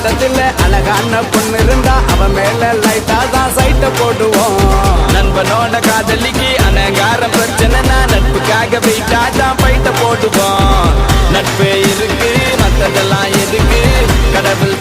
கூட்டத்தில் அழகான பொண்ணு இருந்தா அவ மேல லைட்டா தான் சைட்ட போடுவோம். நண்பனோட காதலிக்கு அனகார பிரச்சனைனா நட்புக்காக வெயிட்டா தான் பைட்ட போடுவோம். நட்பே இருக்கு மத்ததெல்லாம் எதுக்கு கடவுள்